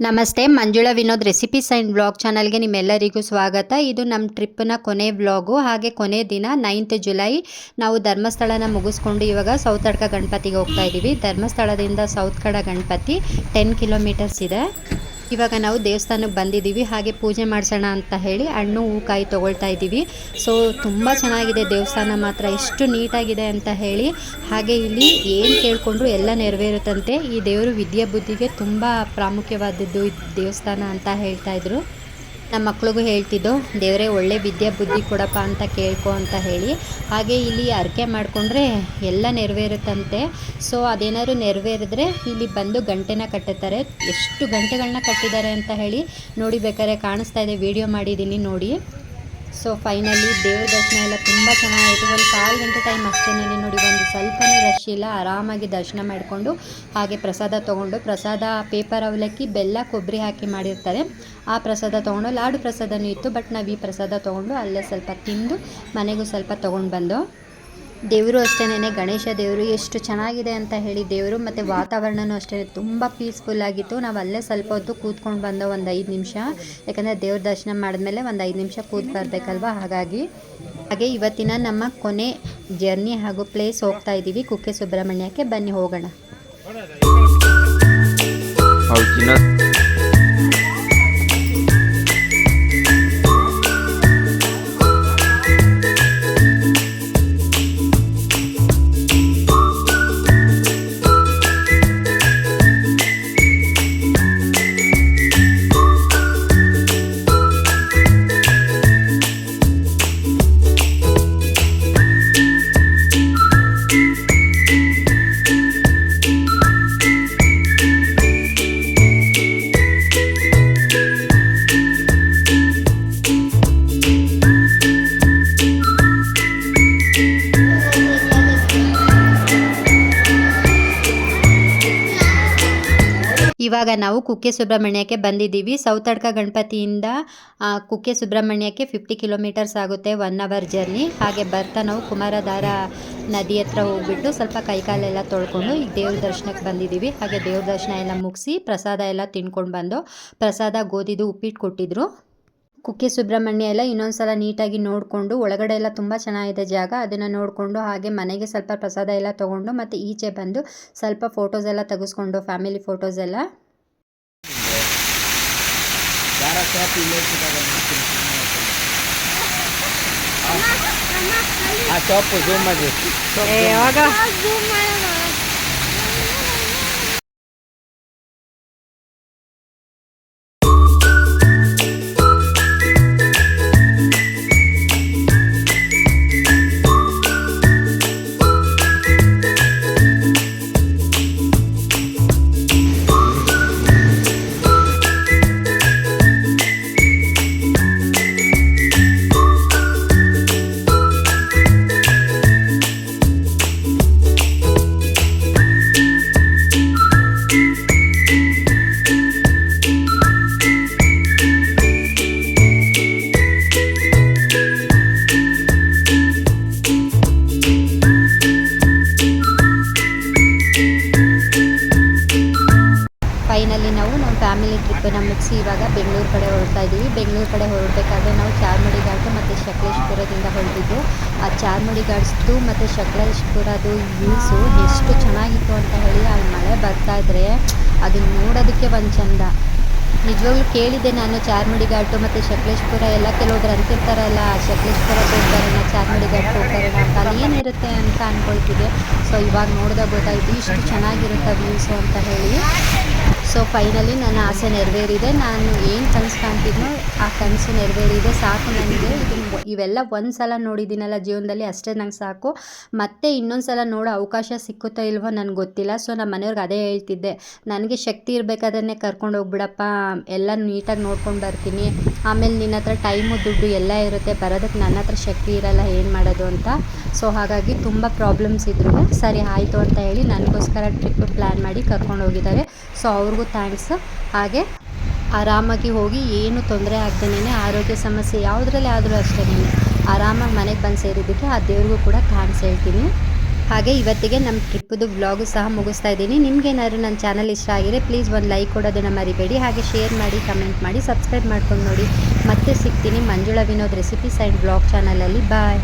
ನಮಸ್ತೆ, Manjula Vinod recipes and vlog ಚಾನಲ್ಗೆ ನಿಮ್ಮೆಲ್ಲರಿಗೂ ಸ್ವಾಗತ. ಇದು ನಮ್ಮ ಟ್ರಿಪ್ನ ಕೊನೆ ವ್ಲಾಗು. ಹಾಗೆ ಕೊನೆ ದಿನ 9th ಜುಲೈ ನಾವು ಧರ್ಮಸ್ಥಳನ ಮುಗಿಸ್ಕೊಂಡು ಇವಾಗ ಸೌತಡ್ಕ ಗಣಪತಿಗೆ ಹೋಗ್ತಾ ಇದ್ದೀವಿ. ಧರ್ಮಸ್ಥಳದಿಂದ ಸೌತ್ಕಡ ಗಣಪತಿ 10 ಕಿಲೋಮೀಟರ್ಸ್ ಇದೆ. ಇವಾಗ ನಾವು ದೇವಸ್ಥಾನಕ್ಕೆ ಬಂದಿದ್ದೀವಿ. ಹಾಗೆ ಪೂಜೆ ಮಾಡಿಸೋಣ ಅಂತ ಹೇಳಿ ಹಣ್ಣು ಹೂಕಾಯಿ ತೊಗೊಳ್ತಾ ಇದ್ದೀವಿ. ಸೊ ತುಂಬ ಚೆನ್ನಾಗಿದೆ ದೇವಸ್ಥಾನ ಮಾತ್ರ, ಎಷ್ಟು ನೀಟಾಗಿದೆ ಅಂತ ಹೇಳಿ. ಹಾಗೆ ಇಲ್ಲಿ ಏನು ಕೇಳಿಕೊಂಡ್ರು ಎಲ್ಲ ನೆರವೇರುತ್ತಂತೆ. ಈ ದೇವರು ವಿದ್ಯೆ ಬುದ್ಧಿಗೆ ತುಂಬ ಪ್ರಾಮುಖ್ಯವಾದದ್ದು ಈ ದೇವಸ್ಥಾನ ಅಂತ ಹೇಳ್ತಾಯಿದ್ರು. ನಮ್ಮ ಮಕ್ಳಿಗೂ ಹೇಳ್ತಿದ್ದೋ, ದೇವರೇ ಒಳ್ಳೆ ವಿದ್ಯೆ ಬುದ್ಧಿ ಕೊಡಪ್ಪ ಅಂತ ಕೇಳ್ಕೊ ಅಂತ ಹೇಳಿ. ಹಾಗೆ ಇಲ್ಲಿ ಅರ್ಕೆ ಮಾಡಿಕೊಂಡ್ರೆ ಎಲ್ಲ ನೆರವೇರುತ್ತಂತೆ. ಸೊ ಅದೇನಾದ್ರು ನೆರವೇರಿದ್ರೆ ಇಲ್ಲಿ ಬಂದು ಗಂಟೆನ ಕಟ್ಟುತ್ತಾರೆ. ಎಷ್ಟು ಗಂಟೆಗಳನ್ನ ಕಟ್ಟಿದ್ದಾರೆ ಅಂತ ಹೇಳಿ ನೋಡಿ, ಬೇಕಾದ್ರೆ ಕಾಣಿಸ್ತಾ ಇದೆ, ವಿಡಿಯೋ ಮಾಡಿದ್ದೀನಿ ನೋಡಿ. ಸೊ ಫೈನಲಿ ದೇವ್ರ ದರ್ಶನ ಎಲ್ಲ ತುಂಬ ಚೆನ್ನಾಗಿತ್ತು. ಒಂದು 1/4 ಗಂಟೆ ಟೈಮ್ ಅಷ್ಟೇ ನೋಡಿ, ಒಂದು ಸ್ವಲ್ಪನೂ ರಶ್ ಇಲ್ಲ. ಆರಾಮಾಗಿ ದರ್ಶನ ಮಾಡಿಕೊಂಡು ಹಾಗೆ ಪ್ರಸಾದ ತೊಗೊಂಡು, ಪ್ರಸಾದ ಪೇಪರ್ ಅವಲಕ್ಕಿ, ಬೆಲ್ಲ, ಕೊಬ್ಬರಿ ಹಾಕಿ ಮಾಡಿರ್ತಾರೆ. ಆ ಪ್ರಸಾದ ತೊಗೊಂಡು, ಲಾಡು ಪ್ರಸಾದನೂ ಇತ್ತು. ಬಟ್ ನಾವು ಈ ಪ್ರಸಾದ ತೊಗೊಂಡು ಅಲ್ಲೇ ಸ್ವಲ್ಪ ತಿಂದು ಮನೆಗೂ ಸ್ವಲ್ಪ ತೊಗೊಂಡು ಬಂದು. ದೇವರು ಅಷ್ಟೇನೆ, ಗಣೇಶ ದೇವರು ಎಷ್ಟು ಚೆನ್ನಾಗಿದೆ ಅಂತ ಹೇಳಿ ದೇವರು. ಮತ್ತು ವಾತಾವರಣವೂ ಅಷ್ಟೇ ತುಂಬ ಪೀಸ್ಫುಲ್ಲಾಗಿತ್ತು. ನಾವು ಅಲ್ಲೇ ಸ್ವಲ್ಪ ಹೊತ್ತು ಕೂತ್ಕೊಂಡು ಬಂದೋ, ಒಂದು 5 ನಿಮಿಷ. ಯಾಕಂದರೆ ದೇವ್ರ ದರ್ಶನ ಮಾಡಿದ್ಮೇಲೆ ಒಂದು 5 ನಿಮಿಷ ಕೂತ್ ಬರಬೇಕಲ್ವ, ಹಾಗಾಗಿ. ಹಾಗೆ ಇವತ್ತಿನ ನಮ್ಮ ಕೊನೆ ಜರ್ನಿ ಹಾಗೂ ಪ್ಲೇಸ್ ಹೋಗ್ತಾ ಇದ್ದೀವಿ, ಕುಕ್ಕೆ ಸುಬ್ರಹ್ಮಣ್ಯಕ್ಕೆ. ಬನ್ನಿ ಹೋಗೋಣ. ಇವಾಗ ನಾವು ಕುಕ್ಕೆ ಸುಬ್ರಹ್ಮಣ್ಯಕ್ಕೆ ಬಂದಿದ್ದೀವಿ. ಸೌತಡ್ಕ ಗಣಪತಿಯಿಂದ ಕುಕ್ಕೆ ಸುಬ್ರಹ್ಮಣ್ಯಕ್ಕೆ 50 ಕಿಲೋಮೀಟರ್ಸ್ ಆಗುತ್ತೆ, 1 ಅವರ್ ಜರ್ನಿ. ಹಾಗೆ ಬರ್ತಾ ನಾವು ಕುಮಾರಧಾರ ನದಿ ಹತ್ರ ಹೋಗ್ಬಿಟ್ಟು ಸ್ವಲ್ಪ ಕೈಕಾಲೆಲ್ಲ ತೊಳ್ಕೊಂಡು ಈಗ ದೇವ್ರ ದರ್ಶನಕ್ಕೆ ಬಂದಿದ್ದೀವಿ. ಹಾಗೆ ದೇವ್ರ ದರ್ಶನ ಎಲ್ಲ ಮುಗಿಸಿ ಪ್ರಸಾದ ಎಲ್ಲ ತಿನ್ಕೊಂಡು ಬಂದು, ಪ್ರಸಾದ ಗೋಧಿದು ಉಪ್ಪಿಟ್ಟು ಕೊಟ್ಟಿದ್ರು. ಕುಕ್ಕೆ ಸುಬ್ರಹ್ಮಣ್ಯ ಎಲ್ಲ ಇನ್ನೊಂದು ಸಲ ನೀಟಾಗಿ ನೋಡಿಕೊಂಡು, ಒಳಗಡೆ ಎಲ್ಲ ತುಂಬ ಚೆನ್ನಾಗಿದೆ ಜಾಗ, ಅದನ್ನು ನೋಡಿಕೊಂಡು ಹಾಗೆ ಮನೆಗೆ ಸ್ವಲ್ಪ ಪ್ರಸಾದ ಎಲ್ಲ ತೊಗೊಂಡು ಮತ್ತು ಈಚೆ ಬಂದು ಸ್ವಲ್ಪ ಫೋಟೋಸ್ ಎಲ್ಲ ತೆಗೆಸ್ಕೊಂಡು, ಫ್ಯಾಮಿಲಿ ಫೋಟೋಸ್ ಎಲ್ಲ. ಫೈನಲಿ ನಾವು ನಮ್ಮ ಫ್ಯಾಮಿಲಿ ಟ್ರಿಪ್ಪನ್ನು ಮುಗಿಸಿ ಇವಾಗ ಬೆಂಗಳೂರು ಕಡೆ ಹೊರಡ್ತಾ ಇದ್ದೀವಿ. ಬೆಂಗಳೂರು ಕಡೆ ಹೊರಡಬೇಕಾದ್ರೆ ನಾವು ಚಾರ್ಮಡಿ ಘಾಟು ಮತ್ತು ಸಕಲೇಶಪುರದಿಂದ ಹೊರಟಿದ್ದು. ಆ ಚಾರ್ಮಡಿ ಘಾಟ್ಸ್ದು ಮತ್ತು ಸಕಲೇಶಪುರದು ವ್ಯೂಸು ಎಷ್ಟು ಚೆನ್ನಾಗಿತ್ತು ಅಂತ ಹೇಳಿ, ಅಲ್ಲಿ ಮಳೆ ಬರ್ತಾ ಇದ್ರೆ ಅದನ್ನ ನೋಡೋದಕ್ಕೆ ಒಂದು ಚಂದ. ನಿಜವಾಗ್ಲೂ ಕೇಳಿದ್ದೆ ನಾನು, ಚಾರ್ಮಡಿ ಘಾಟು ಮತ್ತು ಸಕಲೇಶಪುರ ಎಲ್ಲ ಕೆಲವೊಬ್ರು ಅಂತಿರ್ತಾರಲ್ಲ, ಸಕಲೇಶಪುರಕ್ಕೆ ಹೋಗ್ಬರೋಣ, ಚಾರ್ಮಡಿ ಘಾಟ್ಗೆ ಹೋಗ್ಬರೋಣ ಅಂತ. ಅಲ್ಲಿ ಏನಿರುತ್ತೆ ಅಂತ ಅಂದ್ಕೊಳ್ತಿದ್ದೆ. ಸೊ ಇವಾಗ ನೋಡಿದಾಗ ಗೊತ್ತಾಯಿತು ಇಷ್ಟು ಚೆನ್ನಾಗಿರುತ್ತೆ ವ್ಯೂಸು ಅಂತ ಹೇಳಿ. ಸೊ ಫೈನಲಿ ನನ್ನ ಆಸೆ ನೆರವೇರಿದೆ. ನಾನು ಏನು ಕನಸು ಕಾಣ್ತಿದ್ನೋ ಆ ಕನಸು ನೆರವೇರಿದೆ. ಸಾಕು ನನಗೆ. ಇವೆಲ್ಲ ಒಂದು ಸಲ ನೋಡಿದ್ದೀನಲ್ಲ ಜೀವನದಲ್ಲಿ, ಅಷ್ಟೇ ನಂಗೆ ಸಾಕು. ಮತ್ತೆ ಇನ್ನೊಂದು ಸಲ ನೋಡೋ ಅವಕಾಶ ಸಿಕ್ಕುತ್ತೋ ಇಲ್ವೋ ನನಗೆ ಗೊತ್ತಿಲ್ಲ. ಸೊ ನಮ್ಮ ಮನೆಯವ್ರಿಗೆ ಅದೇ ಹೇಳ್ತಿದ್ದೆ, ನನಗೆ ಶಕ್ತಿ ಇರಬೇಕಾದ್ರೆ ಕರ್ಕೊಂಡು ಹೋಗ್ಬಿಡಪ್ಪ, ಎಲ್ಲ ನೀಟಾಗಿ ನೋಡ್ಕೊಂಡು ಬರ್ತೀನಿ. ಆಮೇಲೆ ನಿನ್ನ ಹತ್ರ ಟೈಮು ದುಡ್ಡು ಎಲ್ಲ ಇರುತ್ತೆ, ಬರೋದಕ್ಕೆ ನನ್ನ ಹತ್ರ ಶಕ್ತಿ ಇರಲ್ಲ, ಏನು ಮಾಡೋದು ಅಂತ. ಸೊ ಹಾಗಾಗಿ ತುಂಬ ಪ್ರಾಬ್ಲಮ್ಸ್ ಇದ್ರು. ಸರಿ ಆಯಿತು ಅಂತ ಹೇಳಿ ನನಗೋಸ್ಕರ ಟ್ರಿಪ್ ಪ್ಲ್ಯಾನ್ ಮಾಡಿ ಕರ್ಕೊಂಡು ಹೋಗಿದ್ದಾರೆ. ಸೊ ಅವ್ರಿಗೂ ಥ್ಯಾಂಕ್ಸ್. ಹಾಗೆ ಆರಾಮಾಗಿ ಹೋಗಿ ಏನು ತೊಂದರೆ ಆಗ್ದೇನೆ, ಆರೋಗ್ಯ ಸಮಸ್ಯೆ ಯಾವುದರಲ್ಲೇ ಆದರೂ ಅಷ್ಟೇ ಆರಾಮಾಗಿ ಮನೆಗೆ ಬಂದು ಸೇರಿದ್ದಕ್ಕೆ ಆ ದೇವ್ರಿಗೂ ಕೂಡ ಥ್ಯಾಂಕ್ಸ್ ಹೇಳ್ತೀನಿ. ಹಾಗೆ ಇವತ್ತಿಗೆ ನಮ್ಮ ಟ್ರಿಪ್ಪದು ವ್ಲಾಗು ಸಹ ಮುಗಿಸ್ತಾ ಇದ್ದೀನಿ. ನಿಮ್ಗೇನಾದ್ರು ನನ್ನ ಚಾನಲ್ ಇಷ್ಟ ಆಗಿದೆ ಪ್ಲೀಸ್ ಒಂದು ಲೈಕ್ ಕೊಡೋದನ್ನು ಮರಿಬೇಡಿ. ಹಾಗೆ ಶೇರ್ ಮಾಡಿ, ಕಮೆಂಟ್ ಮಾಡಿ, ಸಬ್ಸ್ಕ್ರೈಬ್ ಮಾಡ್ಕೊಂಡು ನೋಡಿ. ಮತ್ತೆ ಸಿಗ್ತೀನಿ Manjula Vinod recipes and vlog ಚಾನಲಲ್ಲಿ. ಬಾಯ್.